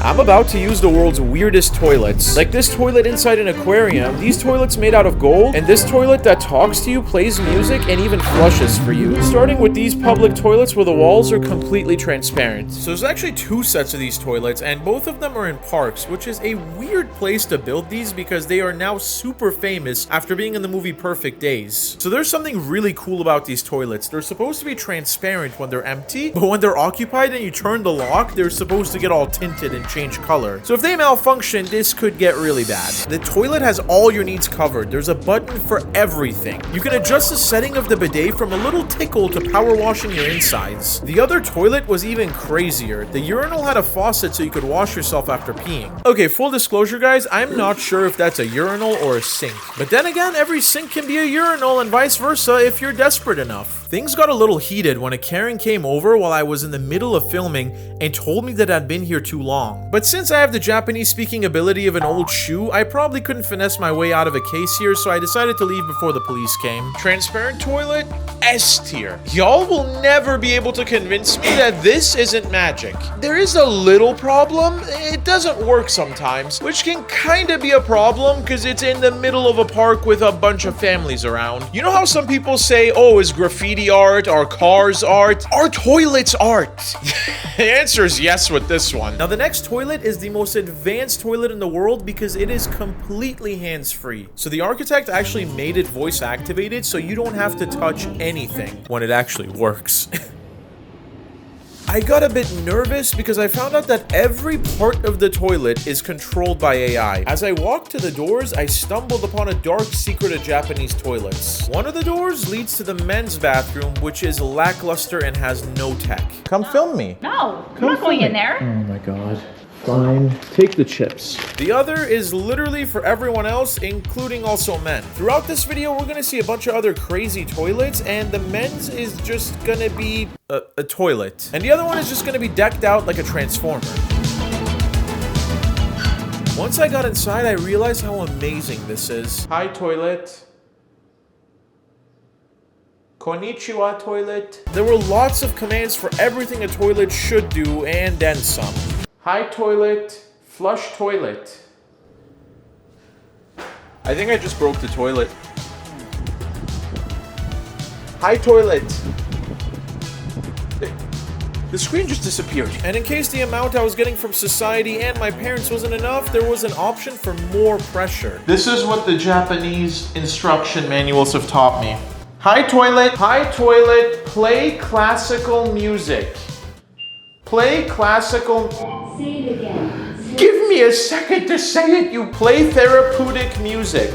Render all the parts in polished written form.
I'm about to use the world's weirdest toilets. Like this toilet inside an aquarium, these toilets made out of gold, and this toilet that talks to you, plays music, and even flushes for you. Starting with these public toilets where the walls are completely transparent. So there's actually two sets of these toilets, and both of them are in parks, which is a weird place to build these because they are now super famous after being in the movie Perfect Days. So there's something really cool about these toilets. They're supposed to be transparent when they're empty, but when they're occupied and you turn the lock, they're supposed to get all tinted and change color. So if they malfunction, this could get really bad. The toilet has all your needs covered. There's a button for everything. You can adjust the setting of the bidet from a little tickle to power washing your insides. The other toilet was even crazier. The urinal had a faucet so you could wash yourself after peeing. Okay, full disclosure guys, I'm not sure if that's a urinal or a sink. But then again, every sink can be a urinal and vice versa if you're desperate enough. Things got a little heated when a Karen came over while I was in the middle of filming and told me that I'd been here too long. But since I have the Japanese speaking ability of an old shoe, I probably couldn't finesse my way out of a case here, so I decided to leave before the police came. Transparent toilet? S tier. Y'all will never be able to convince me that this isn't magic. There is a little problem. It doesn't work sometimes, which can kinda be a problem because it's in the middle of a park with a bunch of families around. You know how some people say, oh, is graffiti art, are cars art? Are toilets art? The answer is yes with this one. Now the next toilet is the most advanced toilet in the world because it is completely hands-free. So the architect actually made it voice activated so you don't have to touch anything when it actually works. I got a bit nervous because I found out that every part of the toilet is controlled by AI. As I walked to the doors, I stumbled upon a dark secret of Japanese toilets. One of the doors leads to the men's bathroom, which is lackluster and has no tech. Come film me. No, I'm not going in there. Oh my god. Fine. Take the chips. The other is literally for everyone else, including also men. Throughout this video, we're gonna see a bunch of other crazy toilets, and the men's is just gonna be a toilet. And the other one is just gonna be decked out like a transformer. Once I got inside, I realized how amazing this is. Hi, toilet. Konnichiwa, toilet. There were lots of commands for everything a toilet should do, and then some. Hi, toilet. Flush toilet. I think I just broke the toilet. Hi, toilet. The screen just disappeared. And in case the amount I was getting from society and my parents wasn't enough, there was an option for more pressure. This is what the Japanese instruction manuals have taught me. Hi, toilet. Hi, toilet. Play classical music. Play classical... Say it again. Give me a second to say it, you play therapeutic music.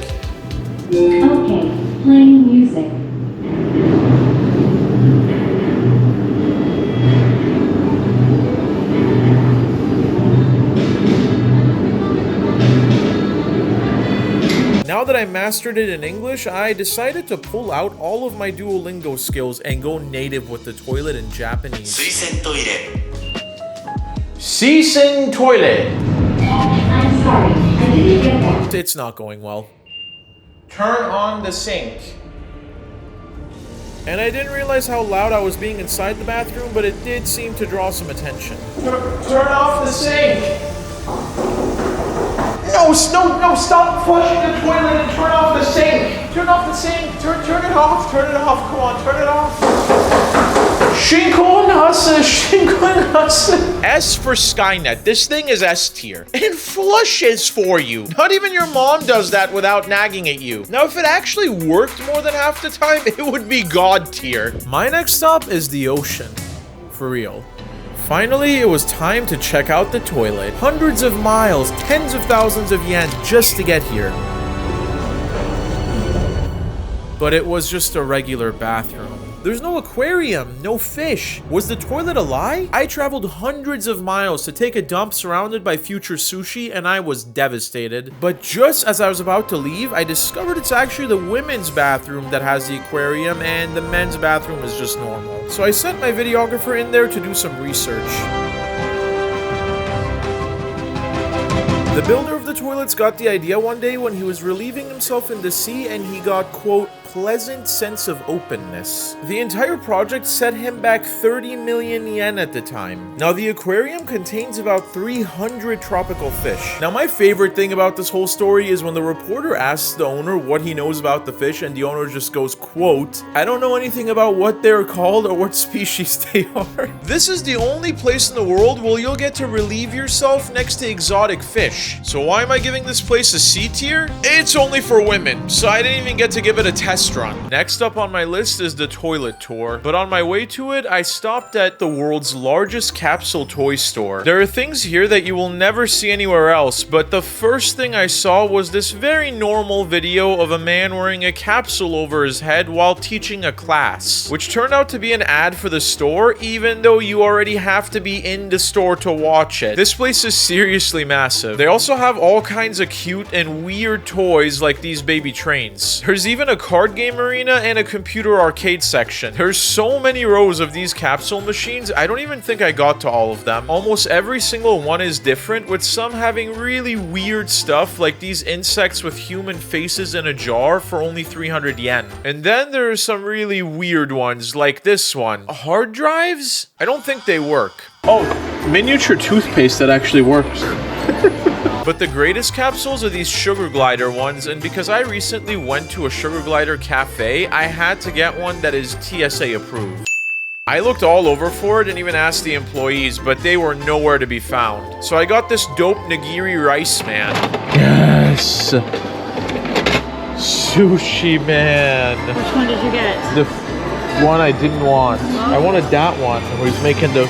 Okay, playing music. Now that I mastered it in English, I decided to pull out all of my Duolingo skills and go native with the toilet in Japanese. Season toilet. I'm sorry, I didn't get that. It's not going well. Turn on the sink. And I didn't realize how loud I was being inside the bathroom, but it did seem to draw some attention. Turn off the sink. No, stop flushing the toilet and turn off the sink. Turn off the sink. Turn it off. Turn it off. Come on, turn it off. Shinkonase. S for Skynet. This thing is S tier. It flushes for you. Not even your mom does that without nagging at you. Now, if it actually worked more than half the time, it would be God tier. My next stop is the ocean. For real. Finally, it was time to check out the toilet. Hundreds of miles, tens of thousands of yen just to get here. But it was just a regular bathroom. There's no aquarium, no fish. Was the toilet a lie? I traveled hundreds of miles to take a dump surrounded by future sushi, and I was devastated. But just as I was about to leave, I discovered it's actually the women's bathroom that has the aquarium, and the men's bathroom is just normal. So I sent my videographer in there to do some research. The builder of the toilets got the idea one day when he was relieving himself in the sea, and he got, quote, pleasant sense of openness. The entire project set him back 30 million yen at the time. Now, the aquarium contains about 300 tropical fish. Now, my favorite thing about this whole story is when the reporter asks the owner what he knows about the fish, and the owner just goes, quote, "I don't know anything about what they're called or what species they are." This is the only place in the world where you'll get to relieve yourself next to exotic fish. So why am I giving this place a C tier? It's only for women, so I didn't even get to give it a test run. Next up on my list is the toilet tour, but on my way to it, I stopped at the world's largest capsule toy store. There are things here that you will never see anywhere else, but the first thing I saw was this very normal video of a man wearing a capsule over his head while teaching a class, which turned out to be an ad for the store, even though you already have to be in the store to watch it. This place is seriously massive. They also have all kinds of cute and weird toys like these baby trains. There's even a card game arena and a computer arcade section. There's so many rows of these capsule machines, I don't even think I got to all of them. Almost every single one is different, with some having really weird stuff like these insects with human faces in a jar for only 300 yen. And then there are some really weird ones like this one. Hard drives? I don't think they work. Oh, miniature toothpaste that actually works. But the greatest capsules are these sugar glider ones, and because I recently went to a sugar glider cafe, I had to get one that is TSA approved. I looked all over for it and even asked the employees, but they were nowhere to be found. So I got this dope nigiri rice man. Yes. Sushi man. Which one did you get? The one I didn't want. I wanted that one where he's making the...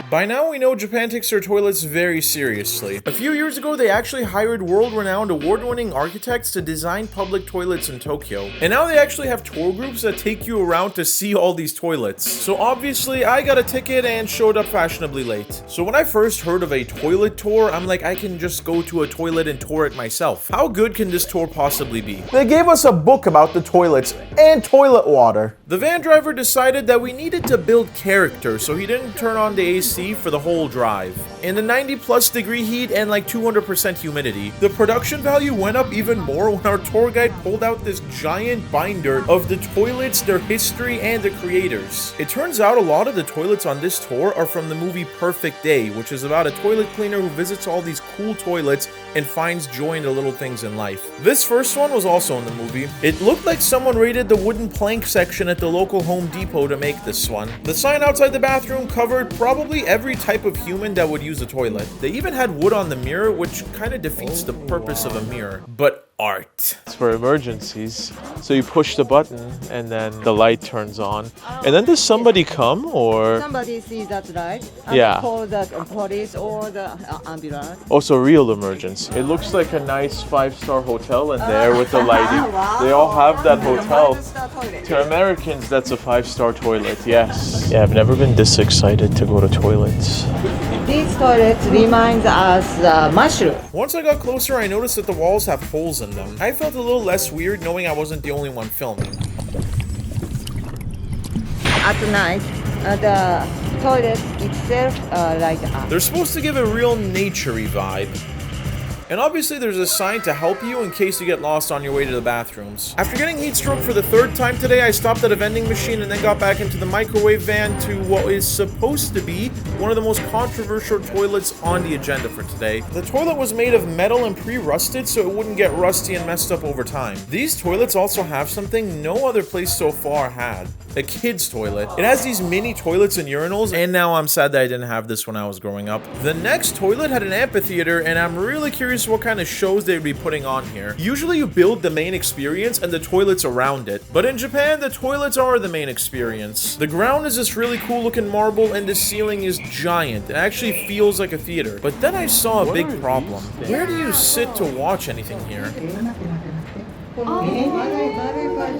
By now, we know Japan takes their toilets very seriously. A few years ago, they actually hired world-renowned award-winning architects to design public toilets in Tokyo. And now they actually have tour groups that take you around to see all these toilets. So obviously, I got a ticket and showed up fashionably late. So when I first heard of a toilet tour, I'm like, I can just go to a toilet and tour it myself. How good can this tour possibly be? They gave us a book about the toilets and toilet water. The van driver decided that we needed to build character, so he didn't turn on the AC for the whole drive. In the 90+ degree heat and like 200% humidity, the production value went up even more when our tour guide pulled out this giant binder of the toilets, their history, and the creators. It turns out a lot of the toilets on this tour are from the movie Perfect Day, which is about a toilet cleaner who visits all these cool toilets and finds joy in the little things in life. This first one was also in the movie. It looked like someone raided the wooden plank section at the local Home Depot to make this one. The sign outside the bathroom covered probably every type of human that would use a toilet. They even had wood on the mirror, which kind of defeats the purpose of a mirror. But art. It's for emergencies. So you push the button and then the light turns on. And then does somebody come or? Somebody sees that light and Yeah. call the police or the ambulance. Also real emergency. It looks like a nice 5-star hotel in there with the lighting. Wow. They all have that hotel. 5-star toilet. To Americans, that's a 5-star toilet, yes. Yeah, I've never been this excited to go to toilets. These toilets reminds us mushroom. Once I got closer, I noticed that the walls have holes in them. I felt a little less weird knowing I wasn't the only one filming. At night, the toilet itself light up. They're supposed to give a real nature-y vibe. And obviously there's a sign to help you in case you get lost on your way to the bathrooms. After getting heat stroke for the 3rd time today, I stopped at a vending machine and then got back into the microwave van to what is supposed to be one of the most controversial toilets on the agenda for today. The toilet was made of metal and pre-rusted so it wouldn't get rusty and messed up over time. These toilets also have something no other place so far had. A kid's toilet. It has these mini toilets and urinals, and now I'm sad that I didn't have this when I was growing up. The next toilet had an amphitheater, and I'm really curious what kind of shows they would be putting on here. Usually you build the main experience and the toilets around it, but in Japan, the toilets are the main experience. The ground is this really cool looking marble, and the ceiling is giant. It actually feels like a theater. But then I saw a big problem. Where do you sit to watch anything here?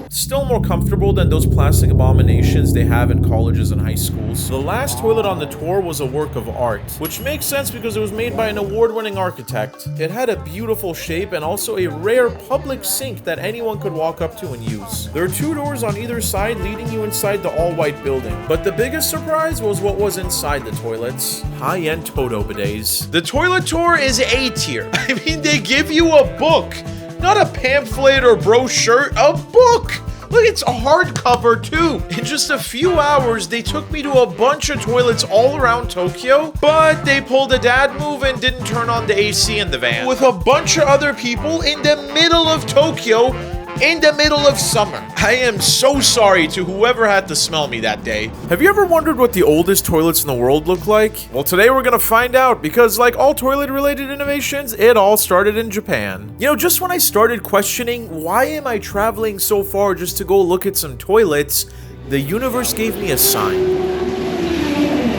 Still more comfortable than those plastic abominations they have in colleges and high schools. The last toilet on the tour was a work of art, which makes sense because it was made by an award-winning architect. It had a beautiful shape and also a rare public sink that anyone could walk up to and use. There are 2 doors on either side leading you inside the all-white building, but the biggest surprise was what was inside the toilets. High-end Toto bidets. The toilet tour is A tier. I mean, they give you a book. Not a pamphlet or brochure, a book! Look, it's a hardcover too. In just a few hours, they took me to a bunch of toilets all around Tokyo, but they pulled a dad move and didn't turn on the AC in the van. With a bunch of other people in the middle of Tokyo, in the middle of summer. I am so sorry to whoever had to smell me that day. Have you ever wondered what the oldest toilets in the world look like? Well, today we're gonna find out, because like all toilet-related innovations, it all started in Japan. You know, just when I started questioning, why am I traveling so far just to go look at some toilets, the universe gave me a sign.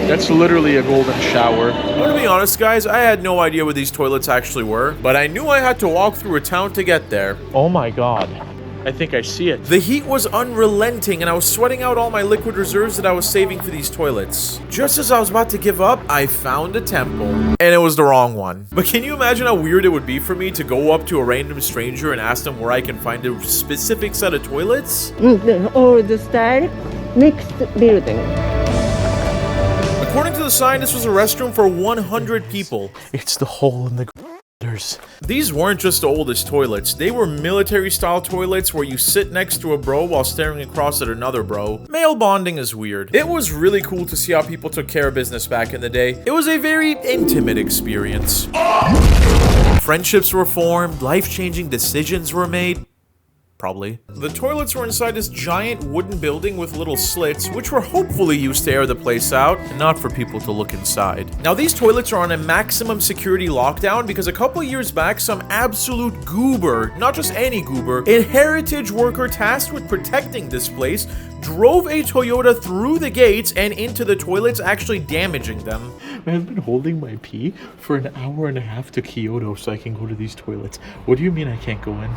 That's literally a golden shower. I'm gonna be honest, guys, I had no idea what these toilets actually were, but I knew I had to walk through a town to get there. Oh my god. I think I see it. The heat was unrelenting, and I was sweating out all my liquid reserves that I was saving for these toilets. Just as I was about to give up, I found a temple. And it was the wrong one. But can you imagine how weird it would be for me to go up to a random stranger and ask them where I can find a specific set of toilets? The old style, next building. According to the sign, this was a restroom for 100 people. It's the hole in the gutters. These weren't just the oldest toilets. They were military-style toilets where you sit next to a bro while staring across at another bro. Male bonding is weird. It was really cool to see how people took care of business back in the day. It was a very intimate experience. Friendships were formed, life-changing decisions were made. Probably. The toilets were inside this giant wooden building with little slits, which were hopefully used to air the place out, and not for people to look inside. Now, these toilets are on a maximum security lockdown because a couple years back, some absolute goober, not just any goober, a heritage worker tasked with protecting this place, drove a Toyota through the gates and into the toilets, actually damaging them. I've been holding my pee for an hour and a half to Kyoto so I can go to these toilets. What do you mean I can't go in?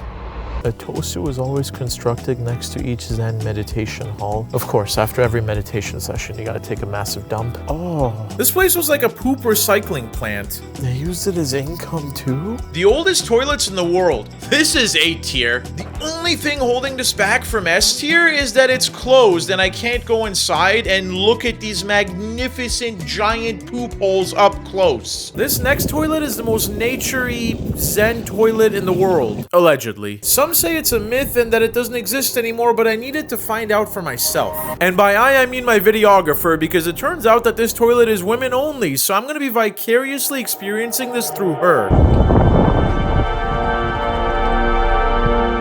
A tosu is always constructed next to each Zen meditation hall. Of course, after every meditation session, you gotta take a massive dump. Oh. This place was like a poop recycling plant. They used it as income too? The oldest toilets in the world. This is A tier. The only thing holding this back from S tier is that it's closed and I can't go inside and look at these magnificent giant poop holes up close. This next toilet is the most nature-y Zen toilet in the world. Allegedly. Some say it's a myth and that it doesn't exist anymore, but I needed to find out for myself. And by I mean my videographer, because it turns out that this toilet is women only, so I'm gonna be vicariously experiencing this through her.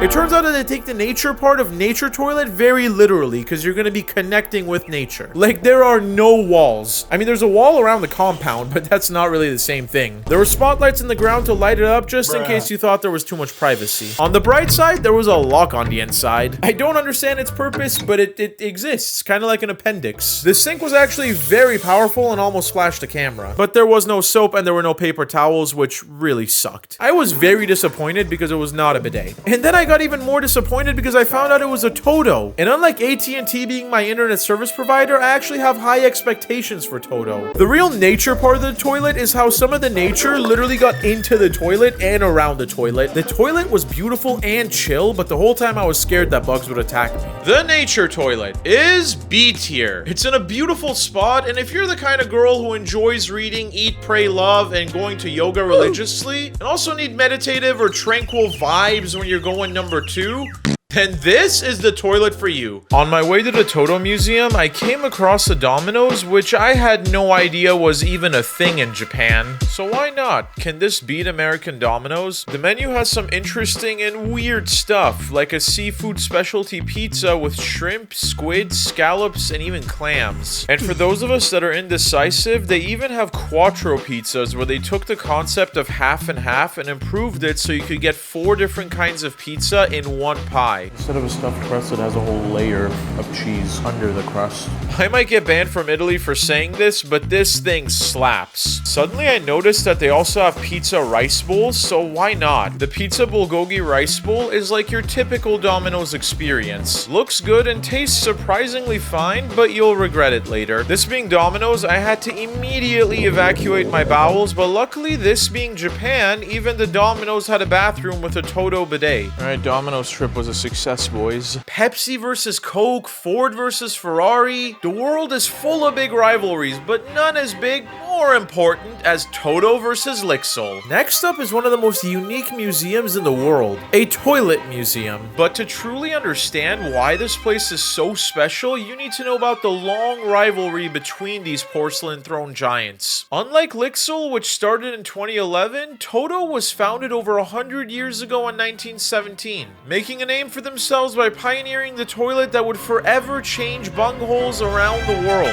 It turns out that they take the nature part of nature toilet very literally, because you're going to be connecting with nature. Like, there are no walls. I mean, there's a wall around the compound, but that's not really the same thing. There were spotlights in the ground to light it up, just in case you thought there was too much privacy. On the bright side, there was a lock on the inside. I don't understand its purpose, but it exists, kind of like an appendix. The sink was actually very powerful and almost flashed the camera. But there was no soap and there were no paper towels, which really sucked. I was very disappointed because it was not a bidet. And then I got even more disappointed because I found out it was a Toto. And unlike AT&T being my internet service provider, I actually have high expectations for Toto. The real nature part of the toilet is how some of the nature literally got into the toilet and around the toilet. The toilet was beautiful and chill, but the whole time I was scared that bugs would attack me. The nature toilet is B tier. It's in a beautiful spot, and if you're the kind of girl who enjoys reading Eat, Pray, Love, and going to yoga religiously, and also need meditative or tranquil vibes when you're going number 2, then this is the toilet for you. On my way to the Toto Museum, I came across a Dominos, which I had no idea was even a thing in Japan. So why not? Can this beat American Domino's? The menu has some interesting and weird stuff, like a seafood specialty pizza with shrimp, squid, scallops, and even clams. And for those of us that are indecisive, they even have quattro pizzas, where they took the concept of half and half and improved it so you could get 4 different kinds of pizza in one pie. Instead of a stuffed crust, it has a whole layer of cheese under the crust. I might get banned from Italy for saying this, but this thing slaps. Suddenly I noticed that they also have pizza rice bowls, so why not? The pizza bulgogi rice bowl is like your typical Domino's experience. Looks good and tastes surprisingly fine, but you'll regret it later. This being Domino's, I had to immediately evacuate my bowels, but luckily this being Japan, even the Domino's had a bathroom with a Toto bidet. Alright, Domino's trip was a success, boys. Pepsi versus Coke, Ford versus Ferrari. The world is full of big rivalries, but none as big more important as Toto versus Lixel. Next up is one of the most unique museums in the world, a toilet museum. But to truly understand why this place is so special, you need to know about the long rivalry between these porcelain throne giants. Unlike Lixel, which started in 2011, Toto was founded over 100 years ago in 1917, making a name for themselves by pioneering the toilet that would forever change bungholes around the world.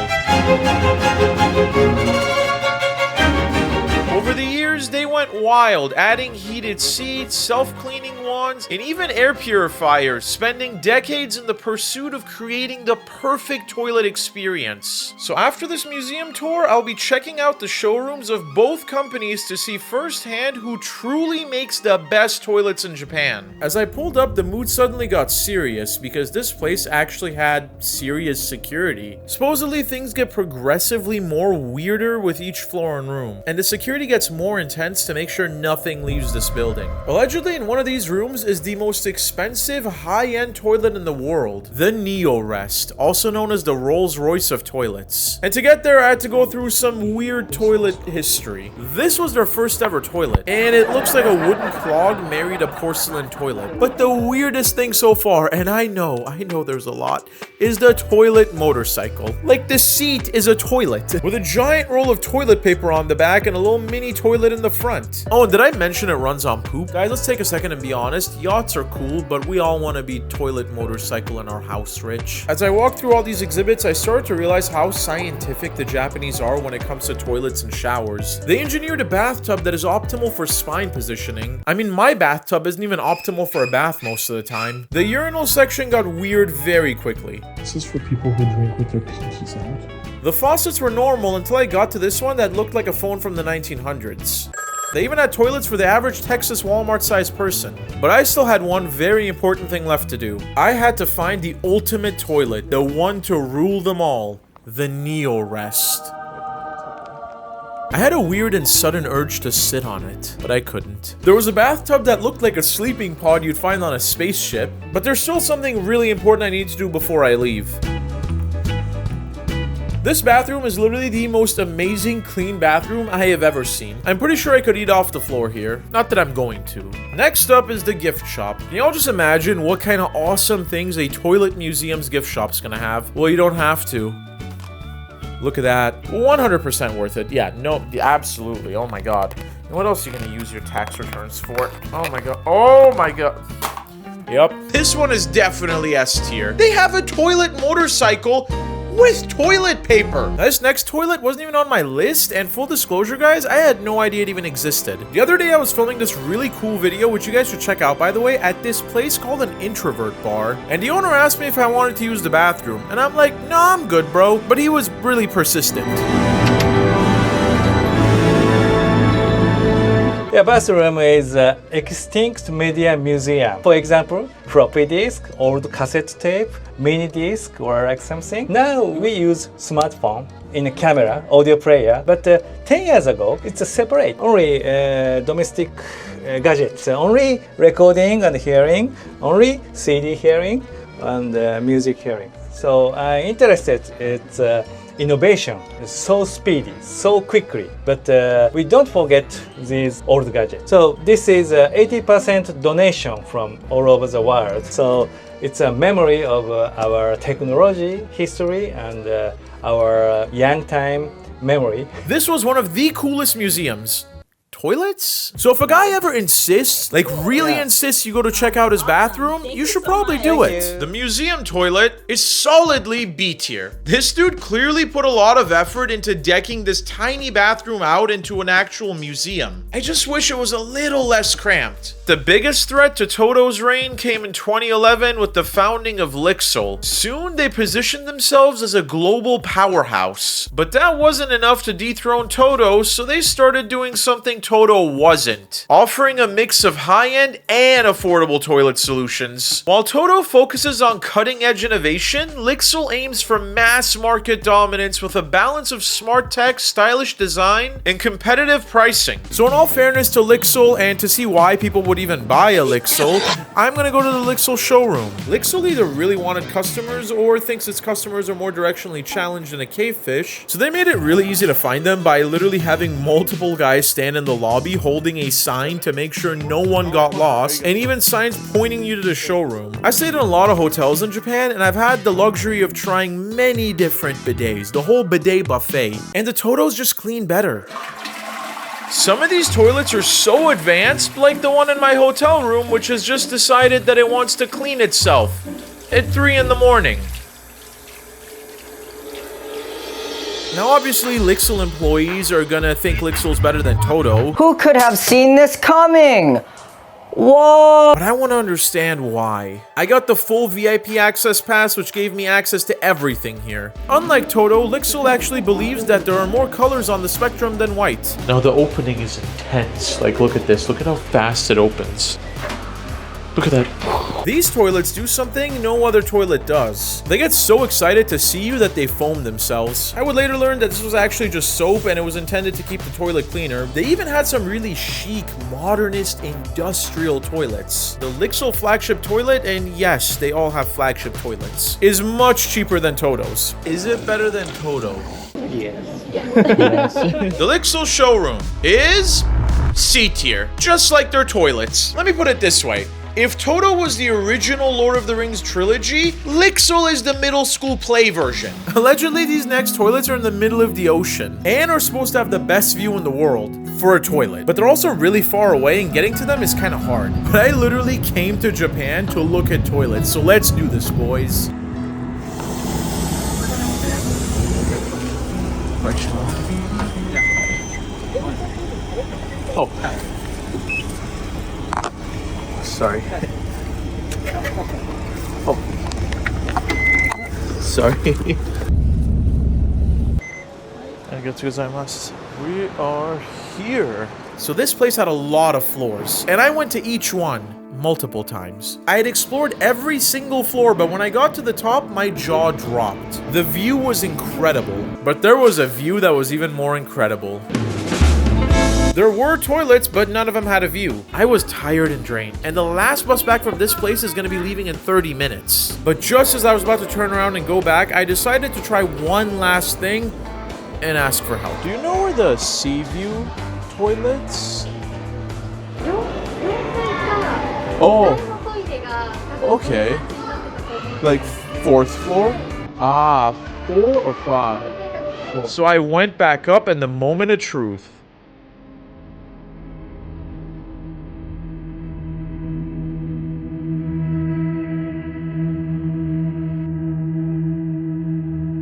Over the years, they went wild, adding heated seats, self-cleaning wands, and even air purifiers, spending decades in the pursuit of creating the perfect toilet experience. So after this museum tour, I'll be checking out the showrooms of both companies to see firsthand who truly makes the best toilets in Japan. As I pulled up, the mood suddenly got serious because this place actually had serious security. Supposedly, things get progressively more weirder with each floor and room, and the security gets more intense to make sure nothing leaves this building. Allegedly, in one of these rooms is the most expensive high-end toilet in the world, the Neo Rest, also known as the Rolls-Royce of toilets. And to get there, I had to go through some weird toilet history. This was their first ever toilet, and it looks like a wooden clog married a porcelain toilet. But the weirdest thing so far, and I know there's a lot, is the toilet motorcycle. Like, the seat is a toilet, with a giant roll of toilet paper on the back and a little mini toilet in the front. Oh, and did I mention it runs on poop? Guys, let's take a second and be honest. Yachts are cool, but we all want to be toilet motorcycle in our house rich. As I walked through all these exhibits, I started to realize how scientific the Japanese are when it comes to toilets and showers. They engineered a bathtub that is optimal for spine positioning. I mean, my bathtub isn't even optimal for a bath most of the time. The urinal section got weird very quickly. This is for people who drink with their pinkies out. The faucets were normal until I got to this one that looked like a phone from the 1900s. They even had toilets for the average Texas Walmart-sized person. But I still had one very important thing left to do. I had to find the ultimate toilet, the one to rule them all, the Neo Rest. I had a weird and sudden urge to sit on it, but I couldn't. There was a bathtub that looked like a sleeping pod you'd find on a spaceship, but there's still something really important I need to do before I leave. This bathroom is literally the most amazing clean bathroom I have ever seen. I'm pretty sure I could eat off the floor here. Not that I'm going to. Next up is the gift shop. Can y'all just imagine what kind of awesome things a toilet museum's gift shop's gonna have? Well, you don't have to. Look at that. 100% worth it. Yeah, no, absolutely. Oh my god. And what else are you gonna use your tax returns for? Oh my god. Oh my god. Yep. This one is definitely S tier. They have a toilet motorcycle with toilet paper. This next toilet wasn't even on my list, and full disclosure, guys, I had no idea it even existed. The other day I was filming this really cool video, which you guys should check out, by the way, at this place called an introvert bar, and the owner asked me if I wanted to use the bathroom, and I'm like, no, I'm good, bro, but he was really persistent. The bathroom is an extinct media museum. For example, floppy disk, old cassette tape, mini disc, or like something. Now we use smartphone in a camera, audio player, but 10 years ago, it's a separate. Only domestic gadgets, only recording and hearing, only CD hearing, and music hearing. So I'm interested in innovation is so speedy, so quickly, but we don't forget these old gadgets. So this is 80% donation from all over the world. So it's a memory of our technology, history, and our young time memory. This was one of the coolest museums. Toilets? So if a guy ever insists, like really insists you go to check out his bathroom, you should probably do it. The museum toilet is solidly B tier. This dude clearly put a lot of effort into decking this tiny bathroom out into an actual museum. I just wish it was a little less cramped. The biggest threat to Toto's reign came in 2011 with the founding of Lixel. Soon they positioned themselves as a global powerhouse. But that wasn't enough to dethrone Toto, so they started doing something Toto wasn't, offering a mix of high-end and affordable toilet solutions. While Toto focuses on cutting-edge innovation, Lixel aims for mass-market dominance with a balance of smart tech, stylish design, and competitive pricing. So in all fairness to Lixel, and to see why people would even buy a Lixel, I'm gonna go to the Lixel showroom. Lixel either really wanted customers or thinks its customers are more directionally challenged than a cavefish, so they made it really easy to find them by literally having multiple guys stand in the lobby holding a sign to make sure no one got lost, and even signs pointing you to the showroom. I stayed in a lot of hotels in Japan, and I've had the luxury of trying many different bidets, the whole bidet buffet, and the Totos just clean better. Some of these toilets are so advanced, like the one in my hotel room, which has just decided that it wants to clean itself at 3 in the morning. Now obviously Lixel employees are gonna think Lixel's better than Toto. Who could have seen this coming? Whoa! But I want to understand why. I got the full VIP access pass, which gave me access to everything here. Unlike Toto, Lixel actually believes that there are more colors on the spectrum than white. Now the opening is intense. Like, look at this. Look at how fast it opens. Look at that. These toilets do something no other toilet does. They get so excited to see you that they foam themselves. I would later learn that this was actually just soap and it was intended to keep the toilet cleaner. They even had some really chic, modernist, industrial toilets. The Lixel flagship toilet, and yes, they all have flagship toilets, is much cheaper than Toto's. Is it better than Toto? Yes. The Lixel showroom is C tier, just like their toilets. Let me put it this way. If Toto was the original Lord of the Rings trilogy, Lixel is the middle school play version. Allegedly, these next toilets are in the middle of the ocean and are supposed to have the best view in the world for a toilet. But they're also really far away and getting to them is kind of hard. But I literally came to Japan to look at toilets, so let's do this, boys. Oh. Sorry. Oh. Sorry. Arigatou gozaimasu. We are here. So this place had a lot of floors, and I went to each one multiple times. I had explored every single floor, but when I got to the top, my jaw dropped. The view was incredible, but there was a view that was even more incredible. There were toilets, but none of them had a view. I was tired and drained, and the last bus back from this place is going to be leaving in 30 minutes. But just as I was about to turn around and go back, I decided to try one last thing and ask for help. Do you know where the sea view toilets? Oh. Okay. Like 4th floor? Ah, 4 or 5? So I went back up, and the moment of truth.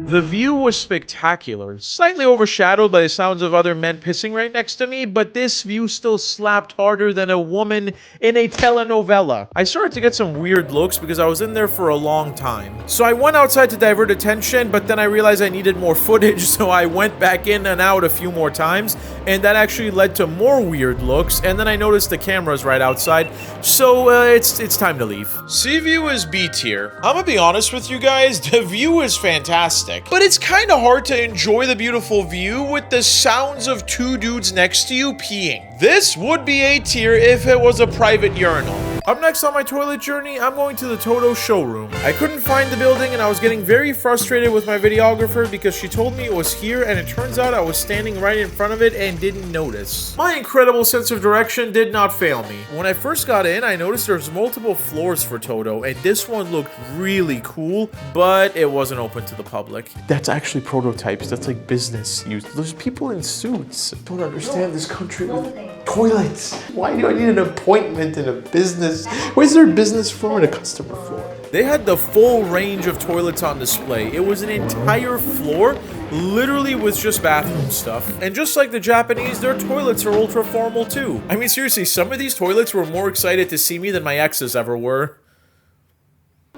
The view was spectacular, slightly overshadowed by the sounds of other men pissing right next to me, but this view still slapped harder than a woman in a telenovela. I started to get some weird looks because I was in there for a long time. So I went outside to divert attention, but then I realized I needed more footage, so I went back in and out a few more times, and that actually led to more weird looks, and then I noticed the camera's right outside, so it's time to leave. Sea view is B tier. I'm gonna be honest with you guys, the view is fantastic. But it's kind of hard to enjoy the beautiful view with the sounds of 2 dudes next to you peeing. This would be A tier if it was a private urinal. Up next on my toilet journey, I'm going to the Toto Showroom. I couldn't find the building and I was getting very frustrated with my videographer because she told me it was here and it turns out I was standing right in front of it and didn't notice. My incredible sense of direction did not fail me. When I first got in, I noticed there's multiple floors for Toto and this one looked really cool, but it wasn't open to the public. That's actually prototypes. That's like business use. There's people in suits. I don't understand this country with toilets. Why do I need an appointment in a business? Why is there a business floor and a customer floor? They had the full range of toilets on display. It was an entire floor, literally with just bathroom stuff. And just like the Japanese, their toilets are ultra formal too. I mean, seriously, some of these toilets were more excited to see me than my exes ever were.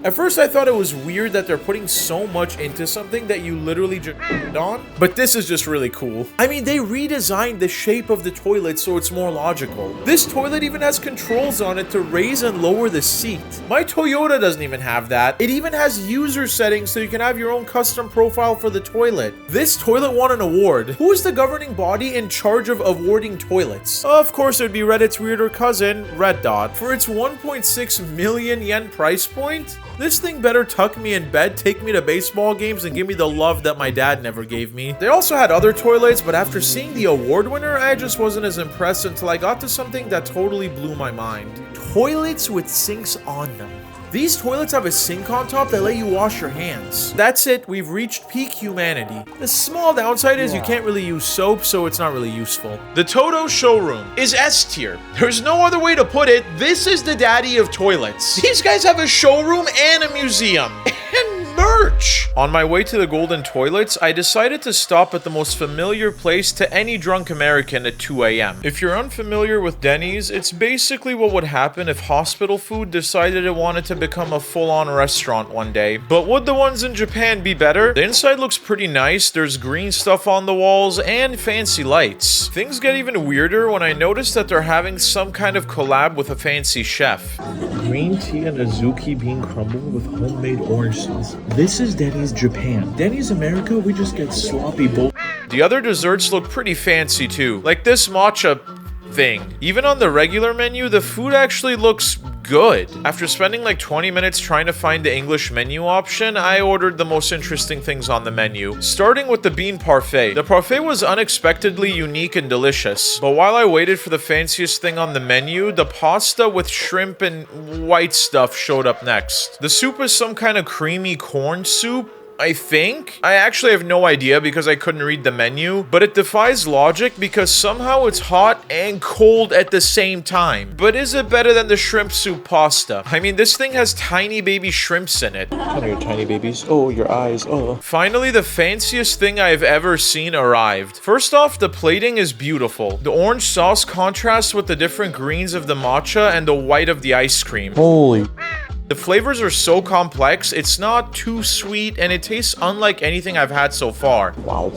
At first I thought it was weird that they're putting so much into something that you literally just on, but this is just really cool. I mean, they redesigned the shape of the toilet so it's more logical. This toilet even has controls on it to raise and lower the seat. My Toyota doesn't even have that. It even has user settings so you can have your own custom profile for the toilet. This toilet won an award. Who is the governing body in charge of awarding toilets? Of course, it would be Reddit's weirder cousin, Red Dot. For its 1.6 million yen price point, this thing better tuck me in bed, take me to baseball games, and give me the love that my dad never gave me. They also had other toilets, but after seeing the award winner, I just wasn't as impressed until I got to something that totally blew my mind. Toilets with sinks on them. These toilets have a sink on top that let you wash your hands. That's it, we've reached peak humanity. The small downside is you can't really use soap, so it's not really useful. The Toto Showroom is S tier. There's no other way to put it. This is the daddy of toilets. These guys have a showroom and a museum. And merch! On my way to the Golden Toilets, I decided to stop at the most familiar place to any drunk American at 2 a.m. If you're unfamiliar with Dennys, it's basically what would happen if hospital food decided it wanted to become a full-on restaurant one day. But would the ones in Japan be better? The inside looks pretty nice, there's green stuff on the walls, and fancy lights. Things get even weirder when I notice that they're having some kind of collab with a fancy chef. Green tea and azuki bean crumble with homemade orange sauce. This is Denny's Japan. Denny's America, we just get sloppy bull. The other desserts look pretty fancy too, like this matcha thing. Even on the regular menu, the food actually looks good. After spending like 20 minutes trying to find the English menu option, I ordered the most interesting things on the menu, starting with the bean parfait. The parfait was unexpectedly unique and delicious, but while I waited for the fanciest thing on the menu, the pasta with shrimp and white stuff showed up next. The soup is some kind of creamy corn soup, I think? I actually have no idea because I couldn't read the menu, but it defies logic because somehow it's hot and cold at the same time. But is it better than the shrimp soup pasta? I mean, this thing has tiny baby shrimps in it. Come here, tiny babies. Oh, your eyes. Oh. Finally, the fanciest thing I've ever seen arrived. First off, the plating is beautiful. The orange sauce contrasts with the different greens of the matcha and the white of the ice cream. Holy. The flavors are so complex, it's not too sweet, and it tastes unlike anything I've had so far. Wow.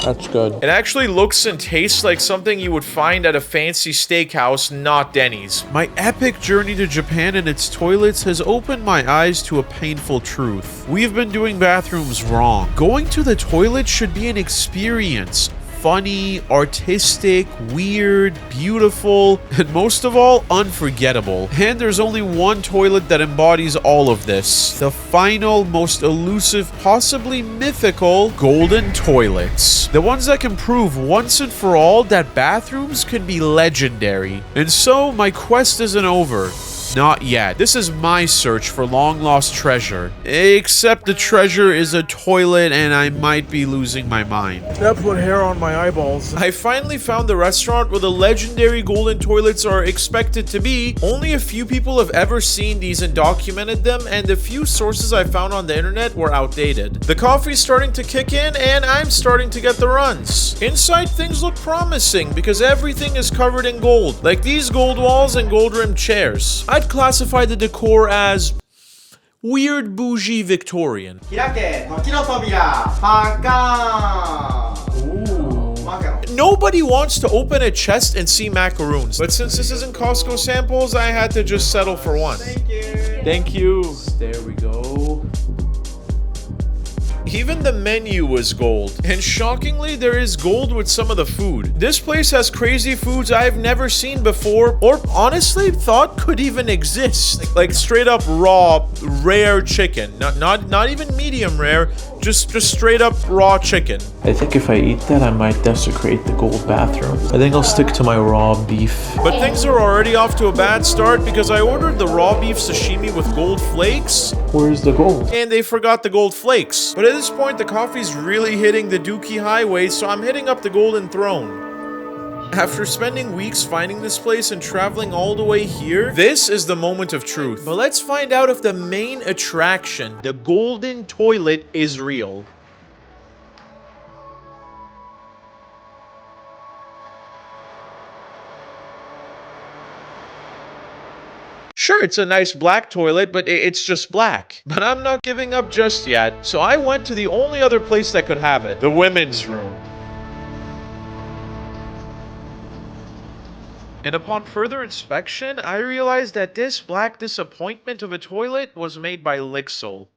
That's good. It actually looks and tastes like something you would find at a fancy steakhouse, not Denny's. My epic journey to Japan and its toilets has opened my eyes to a painful truth. We've been doing bathrooms wrong. Going to the toilet should be an experience. Funny, artistic, weird, beautiful, and most of all, unforgettable. And there's only one toilet that embodies all of this. The final, most elusive, possibly mythical, golden toilets. The ones that can prove once and for all that bathrooms can be legendary. And so, my quest isn't over. Not yet. This is my search for long-lost treasure. Except the treasure is a toilet and I might be losing my mind. That put hair on my eyeballs. I finally found the restaurant where the legendary golden toilets are expected to be. Only a few people have ever seen these and documented them, and the few sources I found on the internet were outdated. The coffee's starting to kick in and I'm starting to get the runs. Inside, things look promising because everything is covered in gold, like these gold walls and gold-rimmed chairs. I'd classify the decor as weird bougie Victorian. 開け時の扉パカーンマカロン Nobody wants to open a chest and see macaroons, but since this isn't Costco samples, I had to just settle for one. Thank you. There we go. Even the menu was gold, and shockingly, there is gold with some of the food. This place has crazy foods I've never seen before, or honestly thought could even exist. Like straight up raw, rare chicken. Not even medium rare, just straight up raw chicken. I think if I eat that, I might desecrate the gold bathroom. I think I'll stick to my raw beef. But things are already off to a bad start because I ordered the raw beef sashimi with gold flakes, Where's the gold? and they forgot the gold flakes. But at this point, the coffee's really hitting the Dookie Highway, so I'm hitting up the Golden Throne. After spending weeks finding this place and traveling all the way here, this is the moment of truth. But let's find out if the main attraction, the golden toilet, is real. Sure, it's a nice black toilet, but it's just black. But I'm not giving up just yet, so I went to the only other place that could have it, the women's room. And upon further inspection, I realized that this black disappointment of a toilet was made by Lixel.